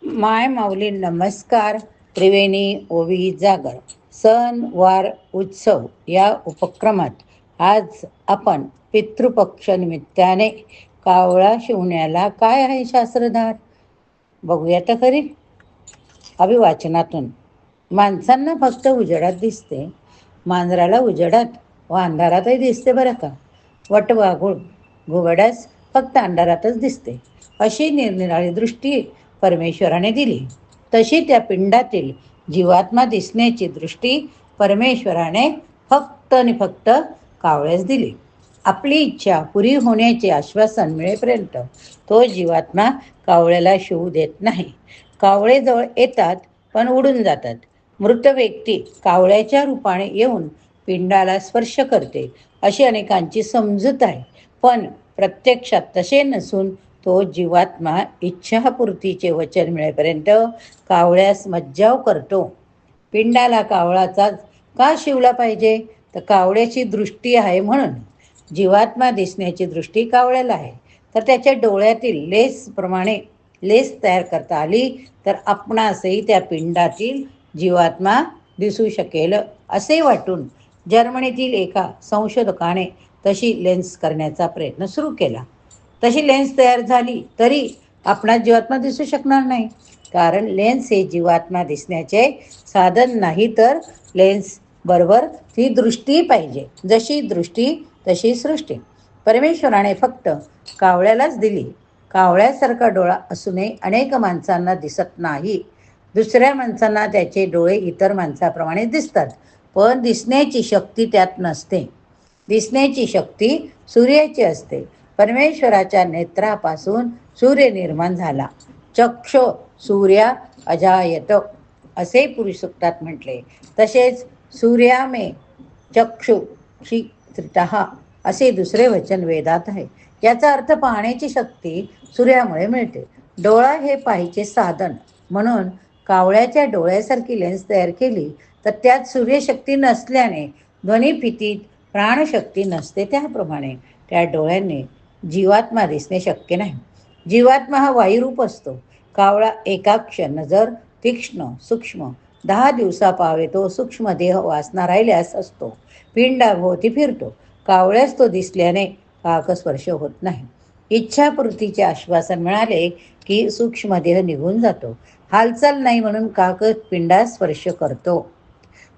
माय माऊली नमस्कार. त्रिवेणी ओवी जागर सण वार उत्सव या उपक्रमात आज आपण पितृपक्ष निमित्ताने कावळा शिवण्याला काय आहे शास्त्रधार बघूया तर खरी. अभिवाचनातून माणसांना फक्त उजेडात दिसते, मांजराला उजेडात व अंधारातही दिसते बरं का. वटवाघूळ घुबडास फक्त अंधारातच दिसते. अशी निरनिराळी दृष्टी परमेश्वराने दिली. तशी त्या पिंडातील जीवात्मा दिसण्याची दृष्टी परमेश्वराने फक्त आणि फक्त कावळ्यास दिली. आपली इच्छा पुरी होण्याचे आश्वासन मिळेपर्यंत तो जीवात्मा कावळ्याला शिवू देत नाही. कावळे जवळ येतात पण उडून जातात. मृत व्यक्ती कावळ्याच्या रूपाने येऊन पिंडाला स्पर्श करते अशी अनेकांची समजूत आहे. पण प्रत्यक्षात तसे नसून तो जीवात्मा इच्छापूर्तीचे वचन मिळेपर्यंत कावळ्यास मज्जाव करतो. पिंडाला कावळाचा का शिवला पाहिजे? तर कावळ्याची दृष्टी आहे म्हणून. जीवात्मा दिसण्याची दृष्टी कावळ्याला आहे, तर त्याच्या डोळ्यातील लेसप्रमाणे लेस तयार करता आली तर आपणासही त्या पिंडातील जीवात्मा दिसू शकेल असे वाटून जर्मनीतील एका संशोधकाने तशी लेन्स करण्याचा प्रयत्न सुरू केला. तशी लेन्स तयार झाली तरी आपणास जीवात्मा दिसू शकणार नाही, कारण लेन्स हे जीवात्मा दिसण्याचे साधन नाही, तर लेन्स बरोबर ती दृष्टी पाहिजे. जशी दृष्टी तशी सृष्टी. परमेश्वराने फक्त कावळ्यालाच दिली. कावळ्यासारखा डोळा असूनही अनेक माणसांना दिसत नाही. दुसऱ्या माणसांना त्याचे डोळे इतर माणसाप्रमाणे दिसतात, पण दिसण्याची शक्ती त्यात नसते. दिसण्याची शक्ती सूर्याची असते. परमेश्वराच्या नेत्रापासून सूर्य निर्माण झाला. चक्षो सूर्या अजायत असे पुरुषसूक्तात म्हटले. तसेच सूर्यामे चक्षुषित्रितः असे दुसरे वचन वेदात आहे. याचा अर्थ पाहण्याची शक्ती सूर्यामुळे मिळते. डोळा हे पाहायचे साधन म्हणून कावळ्याच्या डोळ्यासारखी लेन्स तयार केली, तर त्यात सूर्यशक्ती नसल्याने ध्वनिफितीत प्राणशक्ती नसते. त्याप्रमाणे त्या डोळ्यांनी जीवात्मा दिसणे शक्य नाही. जीवात्मा हा वायुरूप असतो. कावळा एकाक्ष नजर तीक्ष्ण सूक्ष्म 10 दिवसा पावे तो सूक्ष्म देह वासना राहिल्यास असतो. पिंडाभोवती फिरतो. कावळ्यास तो दिसल्याने काकस्पर्श होत नाही. इच्छापूर्तीचे आश्वासन मिळाले की सूक्ष्म देह निघून जातो. हालचाल नाही म्हणून काक पिंडास स्पर्श करतो.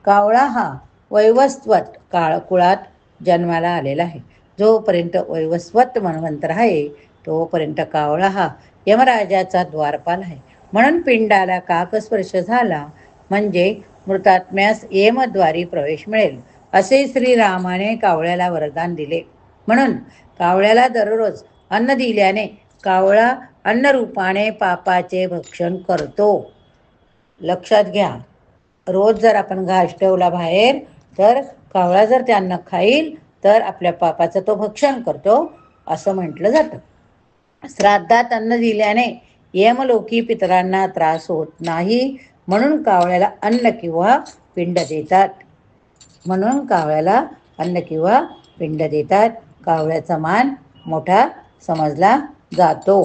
कावळा हा वैवस्वत कुळात जन्माला आलेला आहे. जोपर्यंत वैवस्वत मन्वंतर आहे तोपर्यंत कावळा हा यमराजाचा द्वारपाल आहे. म्हणून पिंडाला काकस्पर्श झाला म्हणजे मृतात्म्यास यमद्वारी प्रवेश मिळेल असे श्रीरामाने कावळ्याला वरदान दिले. म्हणून कावळ्याला दररोज अन्न दिल्याने कावळा अन्नरूपाने पापाचे भक्षण करतो. लक्षात घ्या, रोज जर आपण घास ठेवला बाहेर तर कावळा जर ते अन्न खाईल तर आपल्या पापाचं तो भक्षण करतो असं म्हटलं जातं. श्राद्धात अन्न दिल्याने यमलोकी पितरांना त्रास होत नाही, म्हणून कावळ्याला अन्न किंवा पिंड देतात. कावळ्याचा मान मोठा समजला जातो.